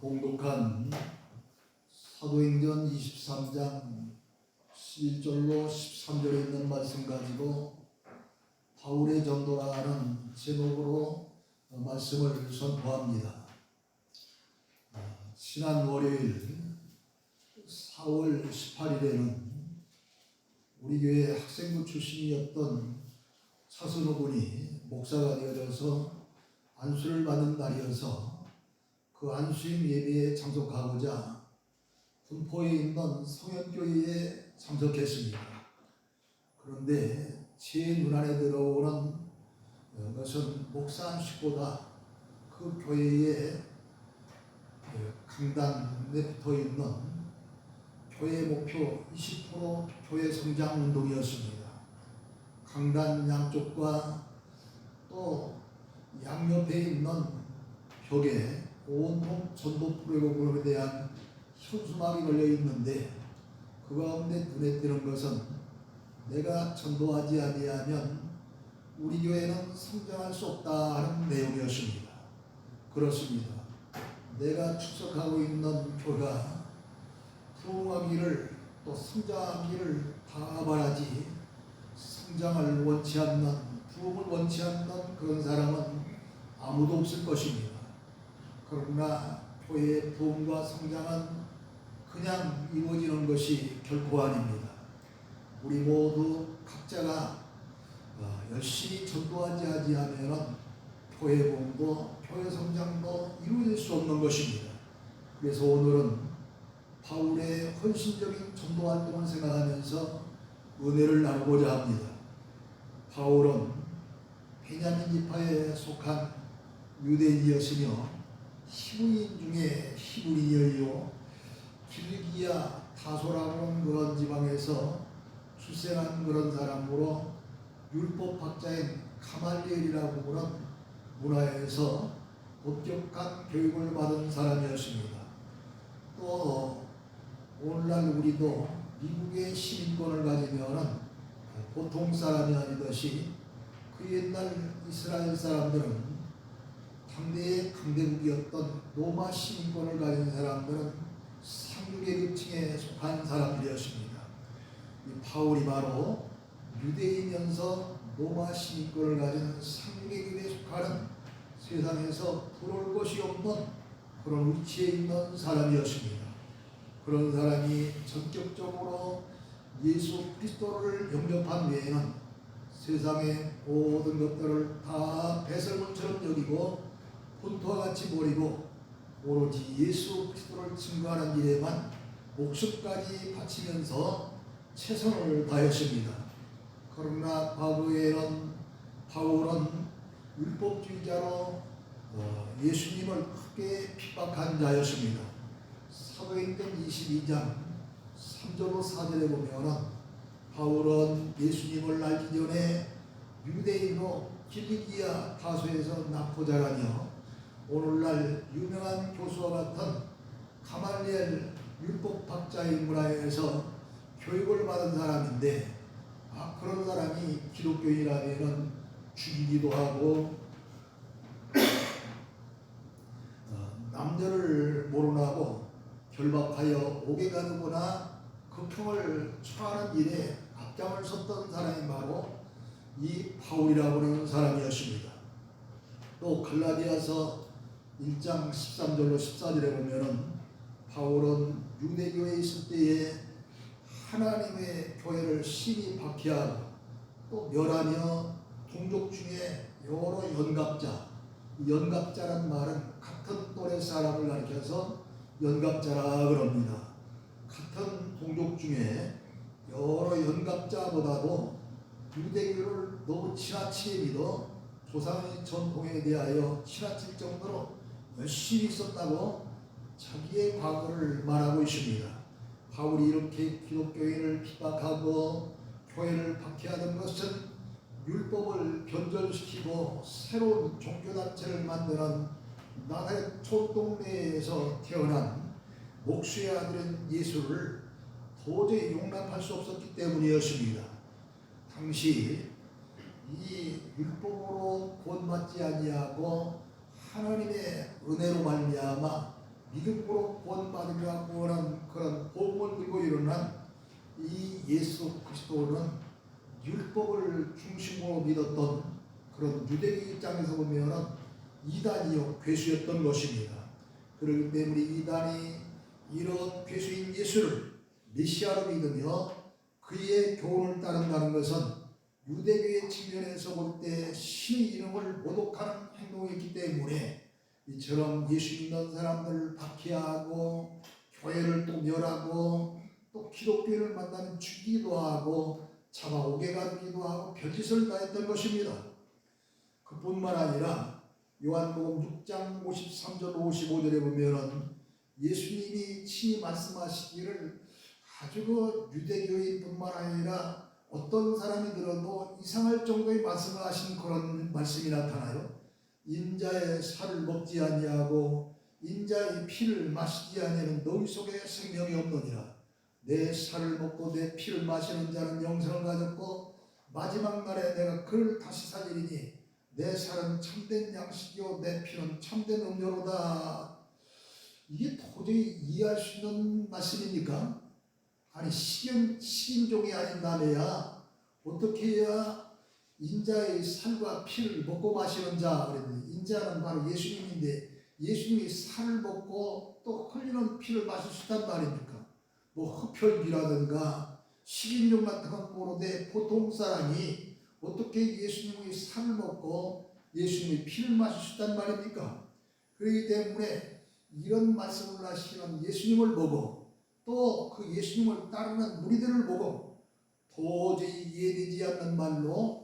봉독한 사도행전 23장 11절로 13절에 있는 말씀 가지고 바울의 전도라는 제목으로 말씀을 선포합니다. 지난 월요일 4월 18일에는 우리 교회 학생부 출신이었던 차순호 군이 목사가 되어져서 안수를 받는 날이어서 그 안수임 예배에 참석하고자 분포에 있는 성현교회에 참석했습니다. 그런데 제 눈안에 들어오는 것은 목사 안식보다 그 교회의 강단에 붙어있는 교회 목표 20% 교회 성장 운동이었습니다. 강단 양쪽과 또 양옆에 있는 벽에 온통 전도 프로그램에 대한 현수막이 걸려 있는데 그 가운데 눈에 띄는 것은 내가 전도하지 아니하면 우리 교회는 성장할 수 없다 하는 내용이었습니다. 그렇습니다. 내가 출석하고 있는 교회가 부흥하기를 또 성장하기를 다 바라지 성장을 원치 않는 부흥을 원치 않는 그런 사람은 아무도 없을 것입니다. 그러나 교회의 부흥과 성장은 그냥 이루어지는 것이 결코 아닙니다. 우리 모두 각자가 열심히 전도하지 아니하면 교회 부흥도 교회 성장도 이루어질 수 없는 것입니다. 그래서 오늘은 바울의 헌신적인 전도 활동을 생각하면서 은혜를 나누고자 합니다. 바울은 베냐민 지파에 속한 유대인이었으며 히브리인 중에 히브리인이요 길기야 다소라는 그런 지방에서 출생한 그런 사람으로 율법 학자인 가말리엘이라고 하는 문화에서 엄격한 교육을 받은 사람이었습니다. 또 오늘날 우리도 미국의 시민권을 가지면 보통 사람이 아니듯이 그 옛날 이스라엘 사람들은 당대의 강대국이었던 로마 시민권을 가진 사람들은 상류계층에 속한 사람들이었습니다. 이 바울이 바로 유대인이면서 로마 시민권을 가진 상류계급에 속하는 세상에서 부러울 것이 없는 그런 위치에 있는 사람이었습니다. 그런 사람이 전격적으로 예수 그리스도를 영접한 외에는 세상의 모든 것들을 다 배설물처럼 여기고 본토와 같이 버리고 오로지 예수 그리스도를 증거하는 일에만 목숨까지 바치면서 최선을 다했습니다. 그러나 바울은 율법주의자로 예수님을 크게 핍박한 자였습니다. 사도행전 22장 3절로 4절에 보면 바울은 예수님을 알기 전에 유대인으로 길리기아 다소에서 낳고 자라며 오늘날 유명한 교수와 같은 가말리엘 율법학자의 문화에서 교육을 받은 사람인데 그런 사람이 기독교인이라면 죽이기도 하고 남녀를 모론하고 결박하여 옥에 가두거나 극형을 처하는 일에 앞장을 섰던 사람이 바로 이 바울이라고 하는 사람이었습니다. 또 갈라디아서 1장 13절로 14절에 보면은 바울은 유대교에 있을 때에 하나님의 교회를 심히 박해하고 또 멸하며 동족 중에 여러 연갑자라는 말은 같은 또래 사람을 가리켜서 연갑자라 그럽니다. 같은 동족 중에 여러 연갑자보다도 유대교를 너무 지나치게 믿어 조상의 전통에 대하여 지나칠 정도로 열심히 있었다고 자기의 과거를 말하고 있습니다. 바울이 이렇게 기독교인을 핍박하고 교회를 박해하던 것은 율법을 변절시키고 새로운 종교단체를 만드는 나사렛 촌동네에서 태어난 목수의 아들인 예수를 도저히 용납할 수 없었기 때문이었습니다. 당시 이 율법으로 구원받지 아니하고 하나님의 은혜로 말미암아 믿음으로 구원받으려고 하는 그런 복음을 들고 일어난 이 예수 그리스도는 율법을 중심으로 믿었던 그런 유대인 입장에서 보면은 이단이요 괴수였던 것입니다. 그렇기 때문에 이단이 이런 괴수인 예수를 메시아로 믿으며 그의 교훈을 따른다는 것은 유대교의 측면에서 볼 때 신의 이름을 모독하는 행동이기 때문에 이처럼 예수 믿는 사람들을 박해하고 교회를 또 멸하고 또 기독교를 만나면 죽이기도 하고 잡아오게 가기도 하고 별짓을 다 했던 것입니다. 그뿐만 아니라 요한복음 6장 53절 55절에 보면은 예수님이 친히 말씀하시기를 아주 그 유대교인뿐만 아니라 어떤 사람이 들어도 이상할 정도의 말씀을 하신 그런 말씀이 나타나요. 인자의 살을 먹지 아니하고 인자의 피를 마시지 아니하는 너희 속에 생명이 없느니라. 내 살을 먹고 내 피를 마시는 자는 영생을 가졌고 마지막 날에 내가 그를 다시 살리리니 내 살은 참된 양식이요 내 피는 참된 음료로다. 이게 도저히 이해할 수 있는 말씀입니까? 아니 식인종이 아닌 남에야 어떻게 해야 인자의 살과 피를 먹고 마시는 자 그랬는데 인자는 바로 예수님인데 예수님이 살을 먹고 또 흘리는 피를 마실 수 있단 말입니까? 뭐 흡혈귀라든가 식인종 같은 건 모르되 보통 사람이 어떻게 예수님의 살을 먹고 예수님의 피를 마실 수 있단 말입니까? 그렇기 때문에 이런 말씀을 하시는 예수님을 보고 또 그 예수님을 따르는 무리들을 보고 도저히 이해되지 않는 말로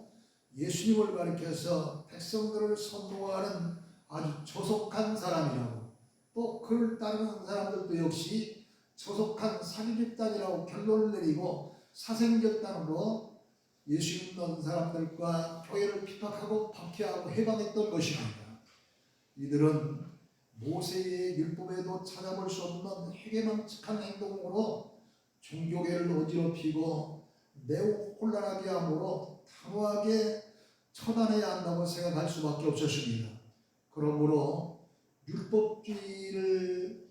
예수님을 가리켜서 백성들을 선동하는 아주 조속한 사람이라고 또 그를 따르는 사람들도 역시 조속한 사기 집단이라고 결론을 내리고 사생결단으로 예수 믿는 사람들과 교회를 핍박하고 박해하고 해방했던 것입니다. 이들은 모세의 율법에도 찾아볼 수 없는 회개망측한 행동으로 종교계를 어지럽히고 매우 혼란하게 함으로 단호하게 처단해야 한다고 생각할 수밖에 없었습니다. 그러므로 율법주의를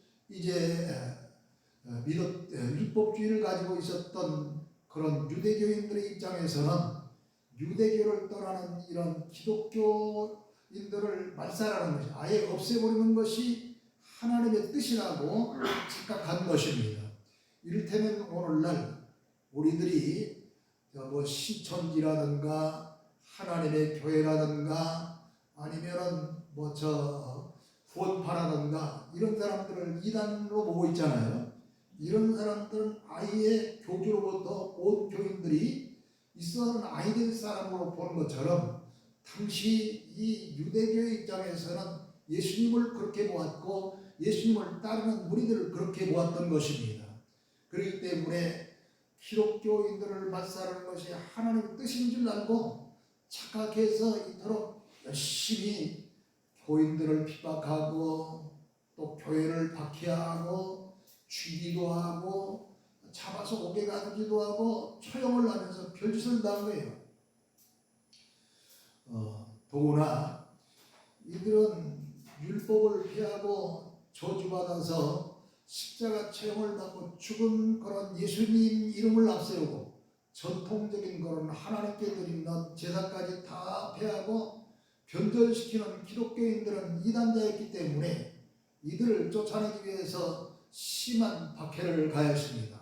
율법주의를 가지고 있었던 그런 유대교인들의 입장에서는 유대교를 떠나는 이런 기독교인들을 말살하는 것이 아예 없애버리는 것이 하나님의 뜻이라고 착각한 것입니다. 이를테면 오늘날 우리들이 뭐 신천지라든가 하나님의 교회라든가 아니면은 구원파라든가 이런 사람들을 이단으로 보고 있잖아요. 이런 사람들은 아예 교주로부터 온 교인들이 있어서는 아이들 사람으로 보는 것처럼 당시 이 유대교의 입장에서는 예수님을 그렇게 보았고 예수님을 따르는 무리들을 그렇게 보았던 것입니다. 그렇기 때문에 기독교인들을 말살하는 것이 하나님의 뜻인 줄 알고 착각해서 이토록 열심히 교인들을 핍박하고 또 교회를 박해하고 죽이기도 하고 잡아서 옥에 가두기도 하고 처형을 하면서 별짓을 다 한 거예요. 더구나 이들은 율법을 피하고 저주받아서 십자가 처형을 받고 죽은 그런 예수님 이름을 앞세우고 전통적인 그런 하나님께 드리는 제사까지 다 폐하고 변절시키는 기독교인들은 이단자였기 때문에 이들을 쫓아내기 위해서 심한 박해를 가했습니다.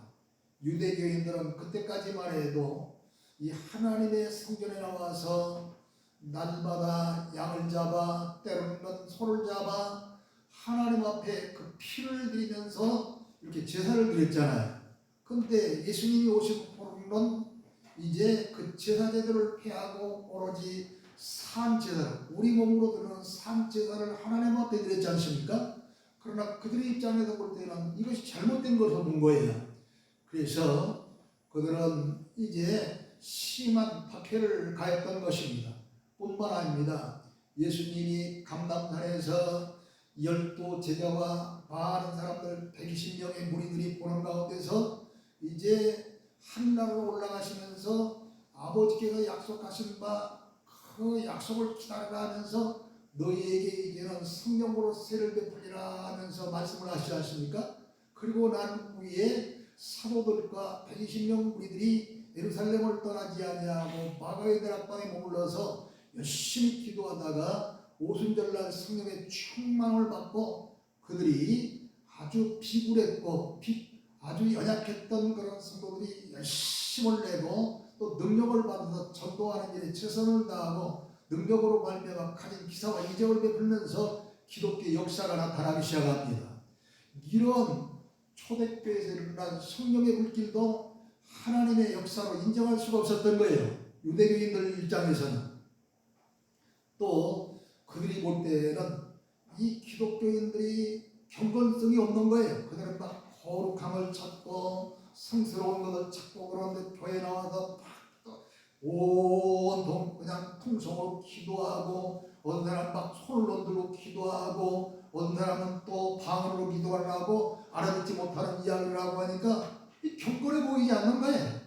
유대교인들은 그때까지만 해도 이 하나님의 성전에 나와서 날마다 양을 잡아 때로는 소를 잡아 하나님 앞에 그 피를 드리면서 이렇게 제사를 드렸잖아요. 그런데 예수님이 오신 후로는 이제 그 제사 제도를 폐하고 오로지 산제사, 우리 몸으로 드리는 산제사를 하나님 앞에 드렸지 않습니까? 그러나 그들의 입장에서 볼 때는 이것이 잘못된 것으로 본 거예요. 그래서 그들은 이제 심한 박해를 가했던 것입니다. 뿐만 아닙니다. 예수님이 감람산에서 12 제자와 많은 사람들 120명의 무리들이 보는 가운데서 이제 하늘나라로 올라가시면서 아버지께서 약속하신 바 그 약속을 기다려가면서 너희에게 이제는 성령으로 세를 베풀리라 하면서 말씀을 하시지 않습니까? 그리고 난 후에 사도들과 120명 무리들이 예루살렘을 떠나지 아니하고 마가의 다락방에 머물러서 열심히 기도하다가 오순절날 성령의 충만을 받고 그들이 아주 비굴했고 아주 연약했던 그런 성도들이 열심을 내고 또 능력을 받아서 전도하는 일에 최선을 다하고 능력으로 말미암아 가진 기사와 이적을 베풀면서 기독교 역사가 나타나기 시작합니다. 이런 초대교회에서 일어난 성령의 물길도 하나님의 역사로 인정할 수가 없었던 거예요. 유대교인들 입장에서는. 또 그들이 볼 때는 이 기독교인들이 경건성이 없는 거예요. 그들은 막 거룩함을 찾고 성스러운 것을 찾고 그런데 교회 나와서 온통 그냥 통성으로 기도하고 어떤 사람은 막 손을 흔들고 기도하고 어떤 사람은 또 방언으로 기도를 하고 알아듣지 못하는 이야기를 하고 하니까 경건해 보이지 않는 거예요.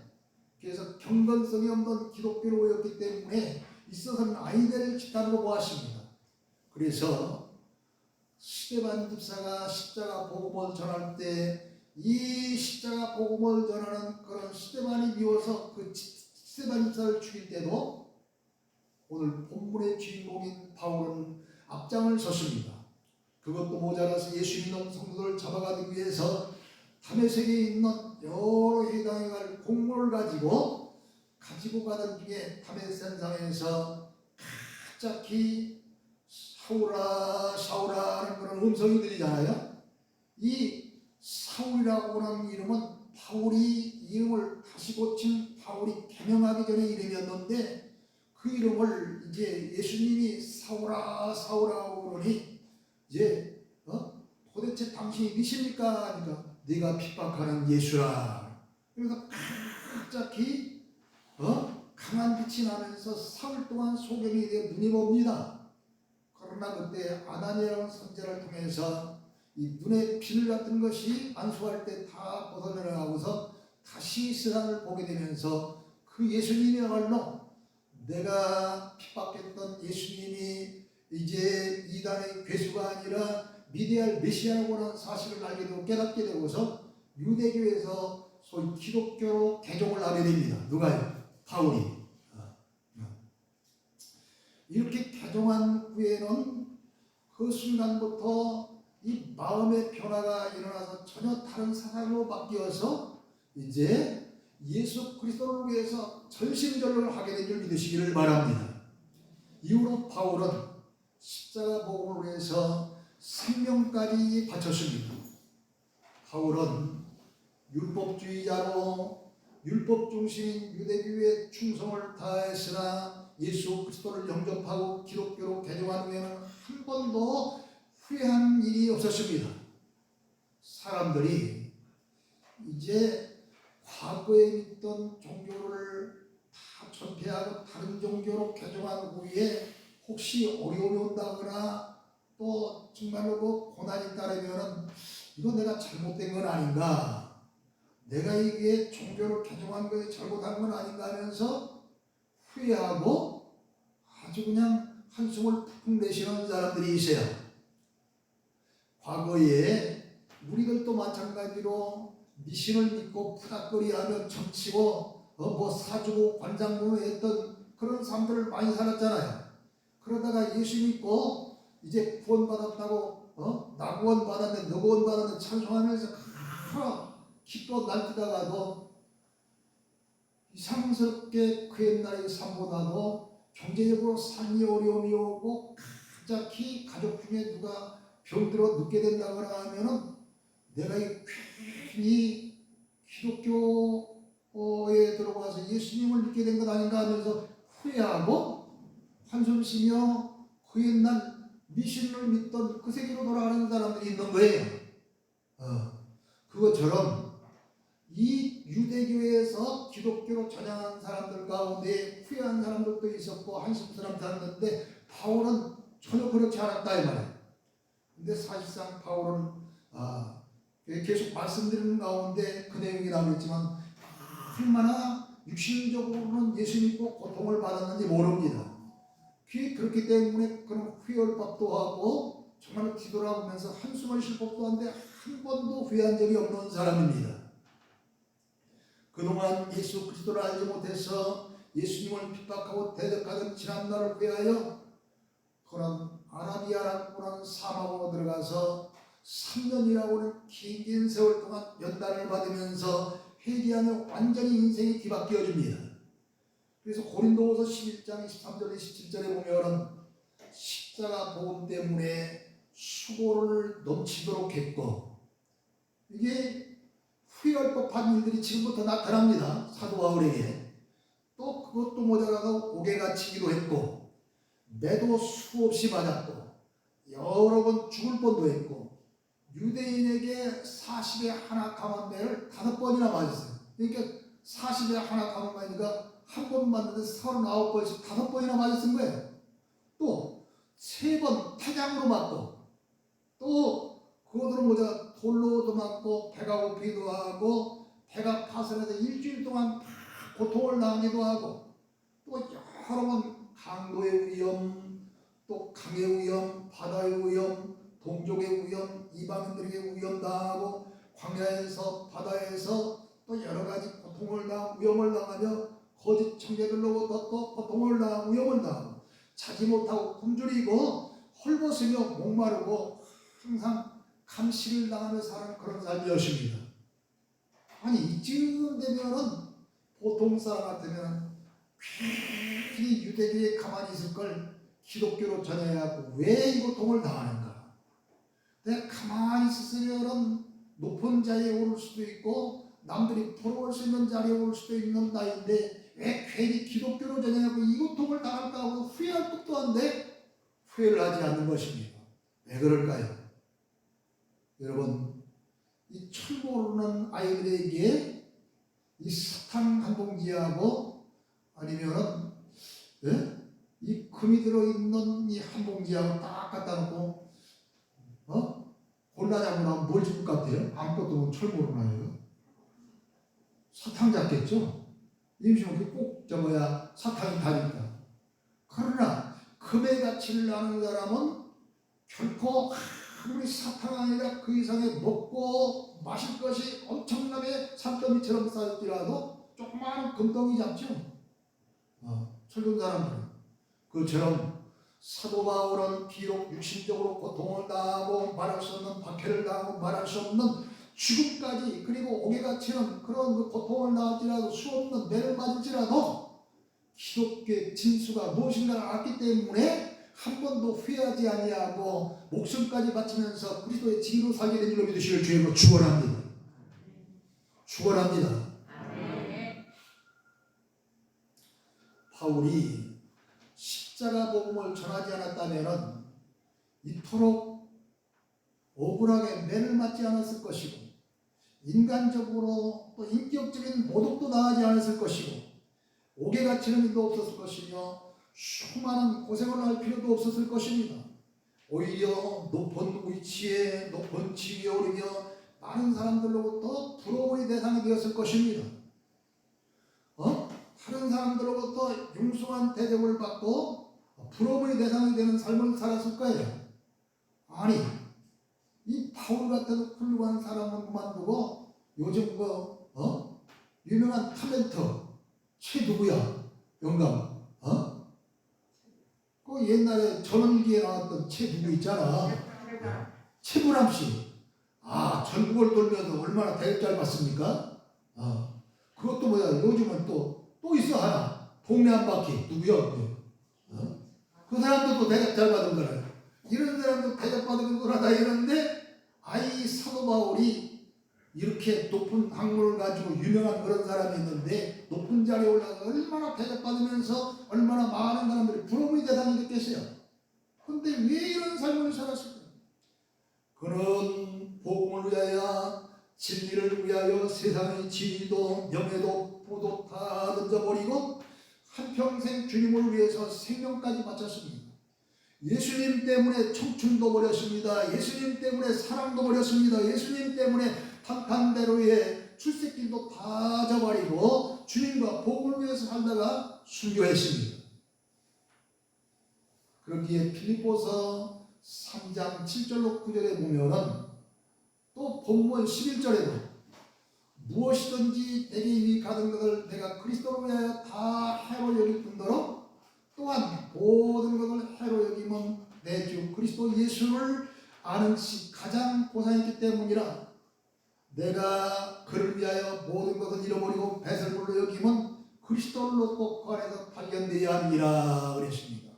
그래서 경건성이 없는 기독교로였기 때문에 있어서는 아이들 집단으로 보았습니다. 그래서 스데반 집사가 십자가 복음을 전할 때 이 십자가 복음을 전하는 그런 스데반이 미워서 그 스데반 집사를 죽일 때도 오늘 본문의 주인공인 바울은 앞장을 섰습니다. 그것도 모자라서 예수 믿는 성도들을 잡아가기 위해서 다메섹에 있는 여러 회당에 갈 공문을 가지고 가던 중에 다메섹상에서 갑자기 사울아 사울아 하는 그런 음성이 들리잖아요. 이 사울이라고 하는 이름은 바울이 이름을 다시 고친 바울이 개명하기 전에 이름이었는데 그 이름을 이제 예수님이 사울아 사울아 그러니 이제 도대체 당신이 누구십니까? 하니까 네가 핍박하는 예수라. 그래서 갑자기 강한 빛이 나면서 사흘 동안 소경이 되어 눈이 멉니다. 그러나 그때 아나니아라는 선지자를 통해서 이 눈에 비늘 같은 것이 안수할 때 다 벗어내려가고서 다시 세상을 보게 되면서 그 예수님이야말로 내가 핍박했던 예수님이 이제 이단의 괴수가 아니라 미디알 메시아라고 하는 사실을 알게 되고 깨닫게 되고서 유대교에서 소위 기독교로 개종을 하게 됩니다. 누가요? 바울이. 이렇게 개종한 후에는 그 순간부터 이 마음의 변화가 일어나서 전혀 다른 사람으로 바뀌어서 이제 예수 그리스도를 위해서 전심전력을 하게 된 줄 믿으시기를 바랍니다. 이후로 바울은 십자가 복음을 위해서 생명까지 바쳤습니다. 바울은 율법주의자로 율법 중심인 유대교에 충성을 다했으나 예수 그리스도를 영접하고 기독교로 개종한 후에는 한 번도 후회한 일이 없었습니다. 사람들이 이제 과거에 믿던 종교를 다 전폐하고 다른 종교로 개종한 후에 혹시 어려움이 온다거나 또 정말로 그 고난이 따르면은 이거 내가 잘못된 건 아닌가, 내가 이게 종교를 개종한 것이 잘못한 건 아닌가 하면서 후회하고 아주 그냥 한숨을 푹 내쉬는 사람들이 있어요. 과거에 우리들도 마찬가지로 미신을 믿고 푸닥거리하며 점치고 뭐 사주고 관장부 했던 그런 삶들을 많이 살았잖아요. 그러다가 예수 믿고 이제 구원받았다고 나 구원받았네 너 구원받았네 찬송하면서 기뻐 날뛰다가도 이상스럽게 그 옛날의 삶보다도 경제적으로 삶이 어려움이 오고 갑자기 가족 중에 누가 병들어 눕게 된다거나 하면은 내가 이 기독교에 들어가서 예수님을 믿게 된 것 아닌가 하면서 후회하고 한숨 쉬며 그 옛날 미신을 믿던 그 세계로 돌아가는 사람들이 있는 거예요. 그것처럼 이 유대교에서 기독교로 전향한 사람들 가운데 후회한 사람들도 있었고 한숨처럼 살았는데 바울은 전혀 그렇지 않았다 이 말이에요. 근데 사실상 바울은 계속 말씀드리는 가운데 그 내용이 나오겠지만 얼마나 육신적으로는 예수 믿고 고통을 받았는지 모릅니다. 그렇기 때문에 그런 후회밥도 하고 정말 뒤돌아보면서 한숨을 쉴 법도 한데 한 번도 후회한 적이 없는 사람입니다. 그동안 예수 그리스도를 알지 못해서 예수님을 핍박하고 대적하던 지난날을 후회하여 그런 아라비아라고 하는 사막으로 들어가서 3년이라고 하는 긴 세월 동안 연단을 받으면서 회개하며 완전히 인생이 뒤바뀌어집니다. 그래서 고린도후서 11장 23절 27절에 보면 십자가 복음 때문에 수고를 넘치도록 했고, 이게 후회할 법한 일들이 지금부터 나타납니다. 사도 바울에게. 또 그것도 모자라서 옥에 갇히기도 했고, 매도 수없이 맞았고, 여러 번 죽을 뻔도 했고, 유대인에게 40에 하나 감한 매를 5번이나 맞았어요. 그러니까 40에 하나 감한 매니까 한 번 맞는데 39번씩 5번이나 맞았은 거예요. 또 3번 타장으로 맞고, 또 그것으로 모자 돌로도 맞고, 배가 고프기도 하고, 배가 파손해서 일주일 동안 고통을 당하기도 하고, 또 여러 번 강도의 위험, 또 강의 위험, 바다의 위험, 동족의 위험, 이방인들에게 위험 당하고, 광야에서 바다에서 또 여러 가지 고통을 당하고 위험을 당하며 거짓 청자들로부터 또 고통을 당하고 위험을 당하고 자지 못하고 굶주리고 헐벗으며 목마르고 항상 감시를 당하며 사는 그런 삶이었습니다. 아니 이쯤 되면은 보통 사람 같으면 괜히 유대교에 가만히 있을 걸 기독교로 전해야 하고 왜 이 고통을 당하는가? 내가 가만히 있으면 높은 자리에 오를 수도 있고 남들이 부러울 수 있는 자리에 오를 수도 있는 나이인데 왜 괜히 기독교로 전해하고 이 고통을 당할까 하고 후회할 것도 한데 후회를 하지 않는 것입니다. 왜 그럴까요? 여러분, 이 철모르는 아이들에게 이 사탕 한 봉지하고 아니면은 이 금이 들어있는 이 한 봉지하고 딱 갖다 놓고 골라잡으면 하면 뭘 줄 것 같아요? 아무것도 못 철모르는 아이예요. 사탕 잡겠죠? 임시목이 꼭 저거야 사탕이 다니까. 그러나 금의 가치를 아는 사람은 결코 아무리 사탕 아니라 그 이상의 먹고 마실 것이 엄청나게 산더미처럼 쌓일지라도 조그마한 금덩이 잡죠. 철든 사람들은. 그처럼 사도 바울은 비록 육신적으로 고통을 당하고 말할 수 없는 박해를 당하고 말할 수 없는 죽음까지 그리고 옥에 갇히는 그런 그 고통을 당할지라도 수없는 매를 맞을지라도 기독교의 진수가 무엇인가를 알기 때문에 한 번도 후회하지 아니하고 목숨까지 바치면서 그리스도의 증인으로 살게 된 줄로 믿으시길 주님으로 축원합니다. 축원합니다. 바울이 십자가 복음을 전하지 않았다면 이토록 억울하게 매를 맞지 않았을 것이고 인간적으로 또 인격적인 모독도 당하지 않았을 것이고 옥에 갇히는 일도 없었을 것이며 수많은 고생을 할 필요도 없었을 것입니다. 오히려 높은 위치에 높은 지위에 오르며 많은 사람들로부터 부러움의 대상이 되었을 것입니다. 다른 사람들로부터 융숭한 대접을 받고 부러움의 대상이 되는 삶을 살았을 거예요. 아니 이 바울 같은 훌륭한 사람은 그만두고 요즘 유명한 타멘터 최 누구야? 영감 그 옛날에 전원기에 나왔던 최 누구 있잖아. 최불암씨. 전국을 돌면서 얼마나 대접 잘 받습니까? 그것도 뭐야 요즘은 또 있어 하나. 동네 한 바퀴. 누구야? 그 사람도 또 대접 잘 받은 거라. 이런 사람도 대접 받은 거라다 이러는데 이 사도 바울이 이렇게 높은 학문을 가지고 유명한 그런 사람이 있는데 높은 자리에 올라가 얼마나 대접받으면서 얼마나 많은 사람들이 부러움의 대상이 됐겠어요. 그런데 왜 이런 삶을 살았을까요? 그는 복음을 위하여 진리를 위하여 세상의 지위도 명예도 부도 다 던져버리고 한평생 주님을 위해서 생명까지 바쳤습니다. 예수님 때문에 청춘도 버렸습니다. 예수님 때문에 사랑도 버렸습니다. 예수님 때문에 탄탄대로의 출세길도 다 저버리고 주님과 복음을 위해서 살다가 순교했습니다. 그러기에 필립보서 3장 7절로 9절에 보면은 또 본문 11절에도 무엇이든지 내게 유익하던 것을 내가 그리스도로 위하여 다 해로 여길 뿐더러 또한 모든 것을 해로 여기면 내 주 그리스도 예수를 아는 것이 가장 보상이기 때문이라. 내가 그를 위하여 모든 것을 잃어버리고 배설물로 여기면 그리스도를 놓고 그 안에서 발견되어야 하니라 그랬습니다.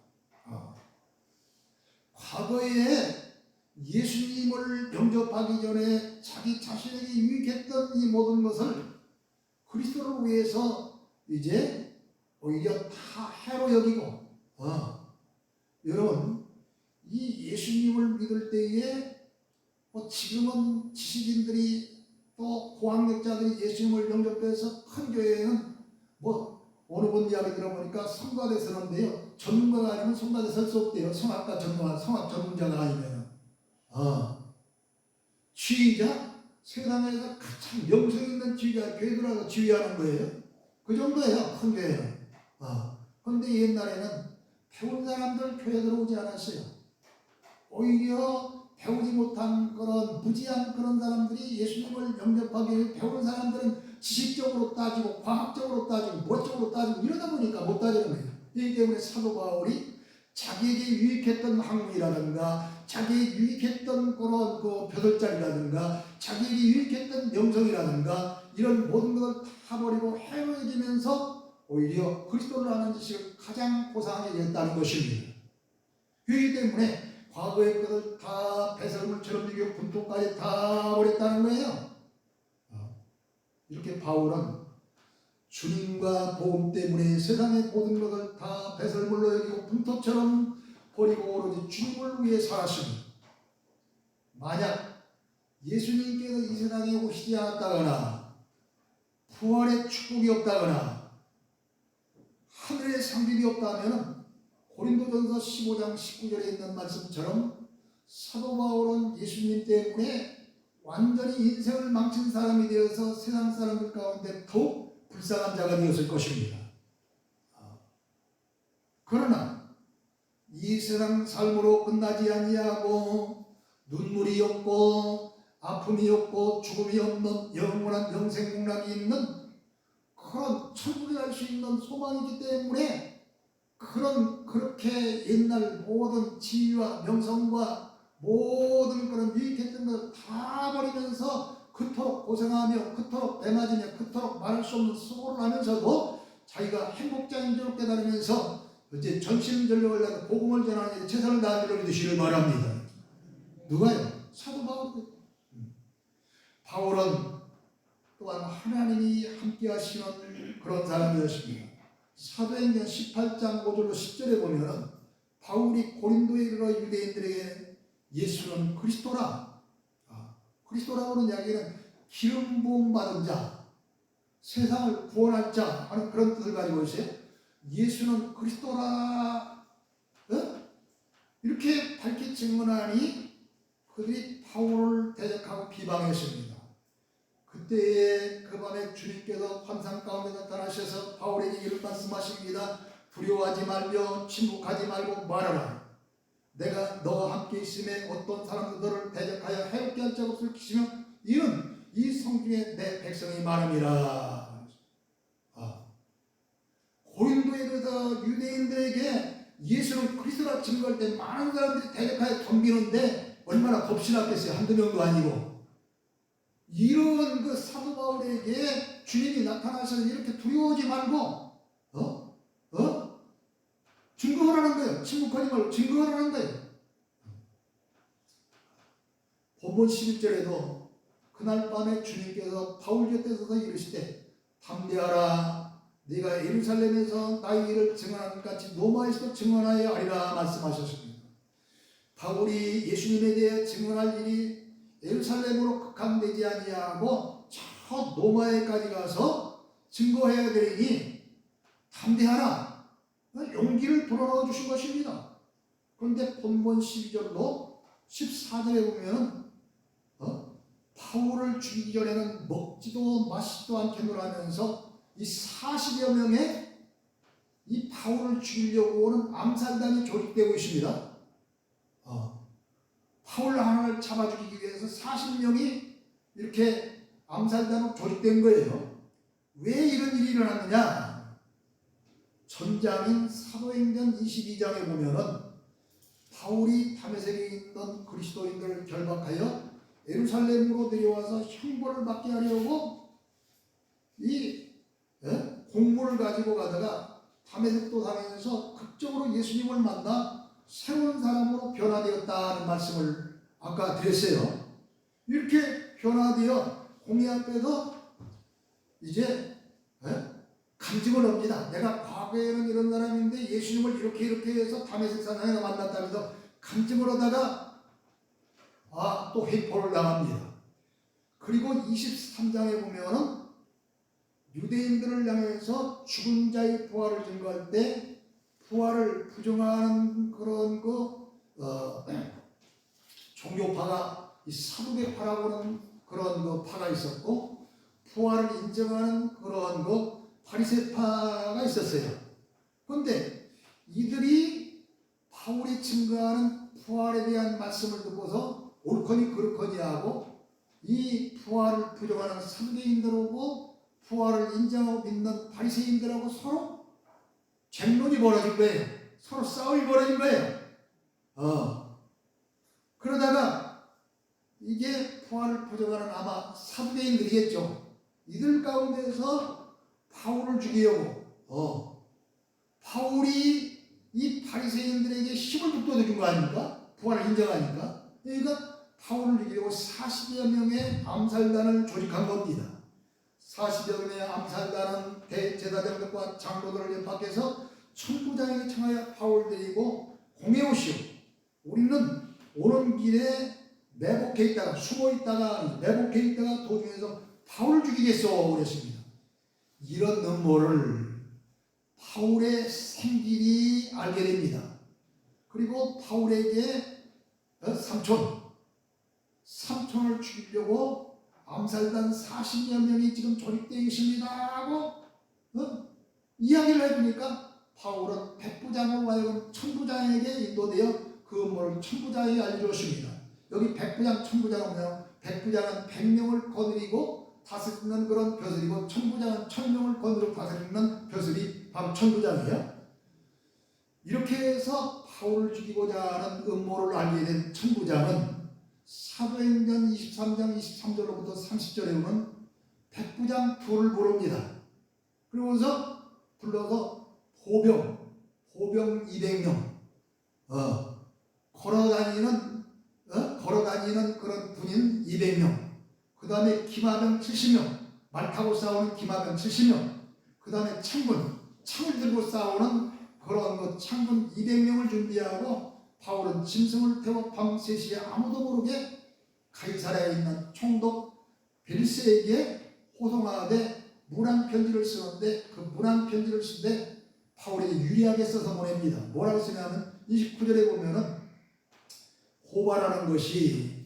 과거에 예수님을 영접하기 전에 자기 자신에게 유익했던 이 모든 것을 그리스도를 위해서 이제 오히려 다 해로 여기고, 여러분 이 예수님을 믿을 때에 지금은 지식인들이 또 고학력자들이 예수님을 영접해서 큰 교회에는 어느 분 이야기 들어보니까 성가대 서는데요, 전문가가 아니면 성가대 설 수 없대요. 성악가 전문가, 성악 전문자가 아니면. 지휘자, 세상에서 가장 명성 있는 지휘자 교회 들어가서 지휘하는 거예요. 그 정도예요, 큰 교회는. 그런데 옛날에는 배운 사람들 교회 들어오지 않았어요. 오히려 배우지 못한 그런 무지한 그런 사람들이 예수님을 영접하기 위해 배운 사람들은 지식적으로 따지고 과학적으로 따지고 뭐적으로 따지고 이러다 보니까 못 따지는 거예요. 이 때문에 사도 바울이 자기에게 유익했던 학문이라든가 자기에게 유익했던 그런 그 벼슬자리라든가 자기에게 유익했던 명성이라든가 이런 모든 것을 다 버리고 해로 여기면서 오히려 그리스도를 아는 지식을 가장 고상하게 여겼다는 것입니다. 그렇기 때문에 과거의 것을 다 배설물처럼 여기고 분토까지 다 버렸다는 거예요. 이렇게 바울은 주님과 복음 때문에 세상의 모든 것을 다 배설물로 여기고 분토처럼 버리고 오로지 주님을 위해 살았습니다. 만약 예수님께서 이 세상에 오시지 않았다거나 부활의 축복이 없다거나 하늘의 상급이 없다면 고린도전서 15장 19절에 있는 말씀처럼 사도 바울은 예수님 때문에 완전히 인생을 망친 사람이 되어서 세상 사람들 가운데 더욱 불쌍한 자가 되었을 것입니다. 그러나 이 세상 삶으로 끝나지 아니하고 눈물이 없고 아픔이 없고 죽음이 없는 영원한 영생공락이 있는 그런 천국에 갈 수 있는 소망이기 때문에 그렇게 옛날 모든 지위와 명성과 모든 그런 유익했던 것을 다 버리면서 그토록 고생하며 그토록 배 맞으며 그토록 말할 수 없는 수고를 하면서도 자기가 행복자인 줄 깨달으면서 이제 전심전력을 다해 복음을 전하는 최선을 다하기를 믿으시길 바랍니다. 누가요? 사도 바울. 바울은 또한 하나님이 함께 하시는 그런 사람이었습니다. 사도행전 18장 5절로 10절에 보면 바울이 고린도에 이르러 유대인들에게 예수는 그리스도라. 그리스도라고 하는 이야기는 기름 부음 받은 자, 세상을 구원할 자 하는 그런 뜻을 가지고 있어요. 예수는 그리스도라. 이렇게 밝히 증언하니 그들이 바울을 대적하고 비방했습니다. 그때에 그 밤에 주님께서 환상 가운데 나타나셔서 바울에게 이런 말씀하십니다. 두려워하지 말며 침묵하지 말고 말하라. 내가 너와 함께 있음에 어떤 사람도 너를 대적하여 해롭게 할 자 없을 것이며 이는 이 성중에 내 백성이 말함이라. 고린도에 그래서 유대인들에게 예수는 그리스도라 증거할 때 많은 사람들이 대적하여 덤비는데 얼마나 겁신났겠어요. 한두 명도 아니고. 이런 그 사도 바울에게 주님이 나타나셔서 이렇게 두려워하지 말고 증거하라는 거예요. 침묵하지 말고 증거하라는 거예요. 본문 11절에도 그날 밤에 주님께서 바울 곁에 서서 이르시되 담대하라. 네가 예루살렘에서 나의 일을 증언한 것 같이 로마에서도 증언하여 하리라 말씀하셨습니다. 바울이 예수님에 대해 증언할 일이 예루살렘으로 극한되지 아니하고 저 로마에까지 가서 증거해야 되니 담대하라. 용기를 불어넣어 주신 것입니다. 그런데 본문 12절로 14절에 보면 바울을 죽이기 전에는 먹지도 마시지도 않게 놀아면서 이 40여 명의 이 바울을 죽이려고 오는 암살단이 조직되고 있습니다. 바울 하나를 잡아 죽이기 위해서 40명이 이렇게 암살단으로 조직된 거예요. 왜 이런 일이 일어났느냐? 전장인 사도행전 22장에 보면은 바울이 다메섹에 있던 그리스도인들을 결박하여 예루살렘으로 내려와서 형벌을 받게 하려고 이 공문을 가지고 가다가 다메섹도 당에서 극적으로 예수님을 만나 새로운 사람으로 변화되었다는 말씀을 아까 드렸어요. 이렇게 변화되어 공의 앞에서 이제 간증을 합니다. 내가 과거에는 이런 사람인데 예수님을 이렇게 해서 다메섹 산상에서 만났다면서 간증을 하다가 또 회포를 당합니다. 그리고 23장에 보면은 유대인들을 향해서 죽은 자의 부활을 증거할 때 부활을 부정하는 그런 종교파가 이 사두개파라고 하는 그런 파가 있었고, 부활을 인정하는 그런 바리새파가 있었어요. 그런데 이들이 바울이 증거하는 부활에 대한 말씀을 듣고서 옳거니 그렇거니 하고 이 부활을 부정하는 사두개인들하고 부활을 인정하고 믿는 바리새인들하고 서로 쟁론이 벌어진 거예요. 서로 싸움이 벌어진 거예요. 그러다가 이게 부활을 부정하는 아마 사두개인들이겠죠. 이들 가운데서 바울을 죽이려고 바울이 이 바리새인들에게 힘을 북돋아준 거 아닙니까? 부활을 인정하니까. 그러니까 바울을 죽이려고 40여 명의 암살단을 조직한 겁니다. 40여 명의 암살단은 대제사장들과 장로들을 연합해서 천부장에게 청하여 바울 데리고 공회 오시오. 우리는 오는 길에 매복해 있다가 매복해 있다가 도중에서 바울을 죽이겠소 그랬습니다. 이런 음모를 바울의 생길이 알게 됩니다. 그리고 바울에게 삼촌을 죽이려고 암살단 40여 명이 지금 조직되어 있습니다 하고 이야기를 해주니까 바울은 백부장으로 하여금 천부장에게 인도되어 그 음모를 천부장에게 알려줬습니다. 여기 백부장, 천부장은 뭐냐? 백부장은 100명을 거느리고 다스리는 그런 벼슬이고 천부장은 1000명을 거느리고 다스리는 벼슬이 바로 천부장이에요. 이렇게 해서 바울을 죽이고자 하는 음모를 알게 된 천부장은 사도행전 23장 23절로부터 30절에 보면 백부장 둘을 부릅니다. 그러고서 불러서 보병 200명 걸어다니는 그런 군인 200명, 그 다음에 기마병 70명, 말 타고 싸우는 기마병 70명, 그 다음에 창을 들고 싸우는 그런 창군 200명을 준비하고 바울은 짐승을 태워 밤 3시에 아무도 모르게 가이사랴에 있는 총독 벨리스에게 호송하되 문안 편지를 쓰는데 그 문안 편지를 쓰되 바울에게 유리하게 써서 보냅니다. 뭐라고 쓰냐면 29절에 보면은 고발하는 것이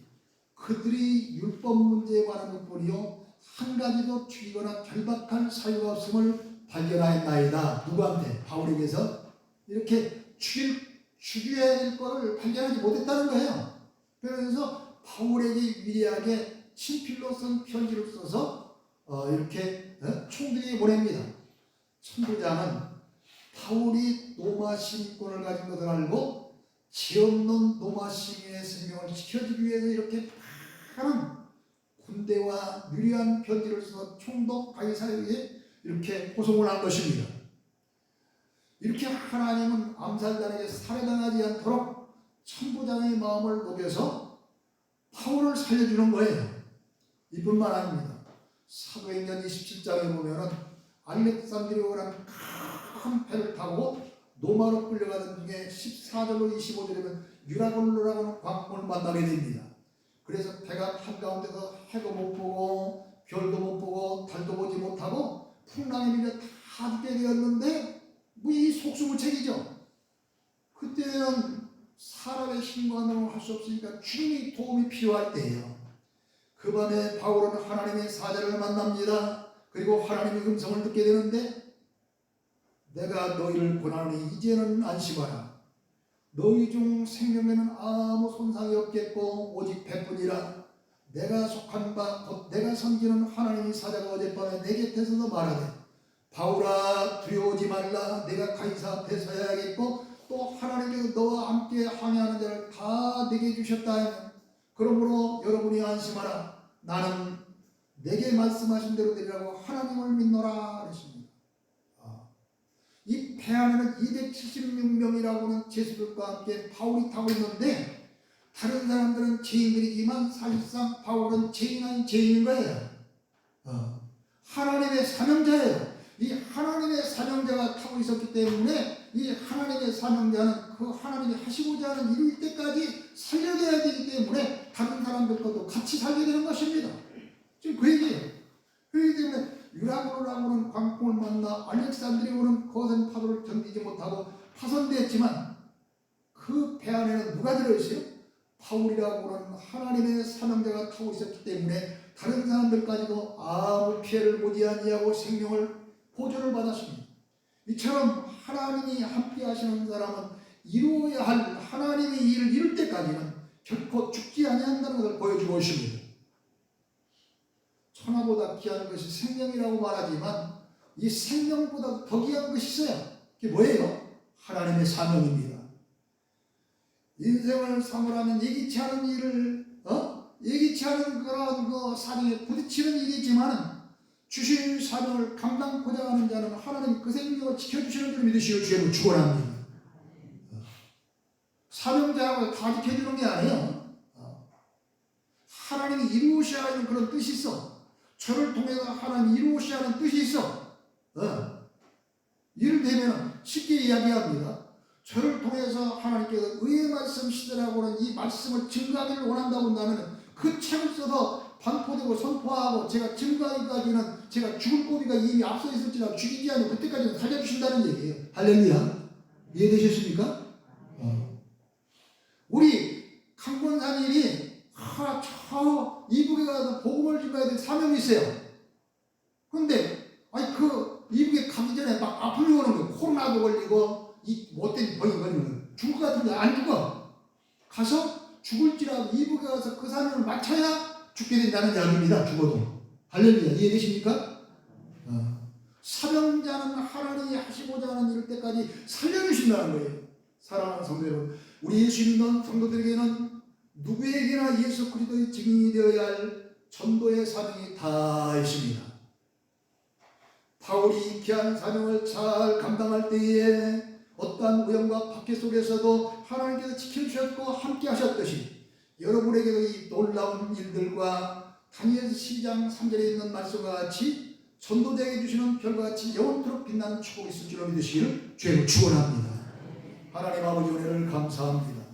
그들이 율법 문제에 관한 것뿐이요 한 가지도 죽이거나 결박할 사유가 없음을 발견하였나이다. 누구한테? 바울에게서 이렇게 죽여야 될 것을 발견하지 못했다는 거예요. 그래서 바울에게 유리하게 친필로 쓴 편지를 써서 이렇게 총독에게 보냅니다. 천부장은 바울이 노마 시민권을 가진 것을 알고 죄 없는 노마 시민의 생명을 지켜주기 위해서 이렇게 많은 군대와 유리한 편지를 써서 총독 가이사랴에게 이렇게 호송을 한 것입니다. 이렇게 하나님은 암살단에게 살해당하지 않도록 천부장의 마음을 녹여서 바울을 살려주는 거예요. 이뿐만 아닙니다. 사도행전 27장에 보면은 알렉산드리아라는 큰 배를 타고 노마로 끌려가던 중에 14절로 25절에 보면 유라굴로라고 하는 광문을 만나게 됩니다. 그래서 배가 한가운데서 해도 못 보고 별도 못 보고 달도 보지 못하고 풍랑에 밀려 다 죽게 되었는데 이 속수무책이죠. 그때는 사람의 힘과는 할 수 없으니까 주님의 도움이 필요할 때예요. 그 밤에 바울은 하나님의 사자를 만납니다. 그리고 하나님의 음성을 듣게 되는데 내가 너희를 권하노니 이제는 안심하라. 너희 중 생명에는 아무 손상이 없겠고 오직 배뿐이라. 내가 속한 바 곧 내가 섬기는 하나님의 사자가 어젯밤에 내 곁에서도 말하되 바울아 두려워하지 말라. 내가 가이사 앞에 서야겠고 또 하나님께서 너와 함께 항해하는 자를 다 내게 주셨다. 그러므로 여러분이 안심하라. 나는 내게 말씀하신 대로 되리라고 하나님을 믿노라 그랬습니다. 이 배 안에는 276명이라고는 제수들과 함께 바울이 타고 있는데 다른 사람들은 죄인들이지만 사실상 바울은 죄인 아닌 죄인인 거예요. 하나님의 사명자예요. 이 하나님의 사명자가 타고 있었기 때문에 이 하나님의 사명자는 그 하나님이 하시고자 하는 이룰 때까지 살려야 되기 때문에 다른 사람들과도 같이 살게 되는 것입니다. 지금 그 얘기예요. 그렇기 때문에 유라굴라고는 광풍을 만나 알렉산드리아는 거센 파도를 견디지 못하고 파손됐지만 그 배 안에는 누가 들어있어요? 바울이라고 하는 하나님의 사명자가 타고 있었기 때문에 다른 사람들까지도 아무 피해를 보지 아니하고 생명을 보존을 받았습니다. 이처럼 하나님이 함께 하시는 사람은 이루어야 할 하나님의 일을 이룰 때까지는 결코 죽지 아니한다는 것을 보여주고 있습니다. 천하보다 귀한 것이 생명이라고 말하지만 이 생명보다 더 귀한 것이 있어요. 그게 뭐예요? 하나님의 사명입니다. 인생을 사물하면 예기치 않은 일을 예기치 않은 그런 그 사명에 부딪히는 일이지만 주신 사명을 감당코자 하는 자는 하나님 그 생명을 지켜주시는 줄 믿으시오 주님을 축원합니다. 사명자라고 다 지켜주는 게 아니에요. 하나님이 이루셔야 하는 그런 뜻이 있어. 저를 통해서 하나님 이루셔야 하는 뜻이 있어. 이를테면 쉽게 이야기합니다. 저를 통해서 하나님께서 의의 말씀 시대라고는 이 말씀을 증거하기를 원한다고 한다면 그 책을 써서 반포되고 선포하고 제가 증거하기까지는 제가 죽을 고비가 이미 앞서 있을지라도 죽이지 않고 그때까지는 살려주신다는 얘기예요. 할렐루야. 이해되셨습니까? 우리 강권산인이 저 이북에 가서 복음을 전해야 될 사명이 있어요. 그런데 그 이북에 가기 전에 막 아픔이 오는 거예요. 코로나도 걸리고 이 못된 병이 걸리면 죽을 것 같은데 안 죽어. 가서 죽을지라도 이북에 가서 그 사명을 맡아야 죽게 된다는 이야기입니다. 죽어도. 할렐루야. 이해되십니까? 사명자는 하나님이 하시고자 하는 이럴 때까지 살려주신다는 거예요. 사랑하는 성도 여러분, 우리 예수 믿는 성도들에게는 누구에게나 예수 그리스도의 증인이 되어야 할 전도의 사명이 다 있습니다. 바울이 귀한 사명을 잘 감당할 때에 어떠한 우연과 박해 속에서도 하나님께서 지켜주셨고 함께 하셨듯이 여러분에게도 이 놀라운 일들과 다니엘 12장 3절에 있는 말씀과 같이 전도자에게 주시는 별과 같이 영원토록 빛나는 축복이 있을 줄로 믿으시기를 주님을 축원합니다. 하나님 아버지 은혜를 감사합니다.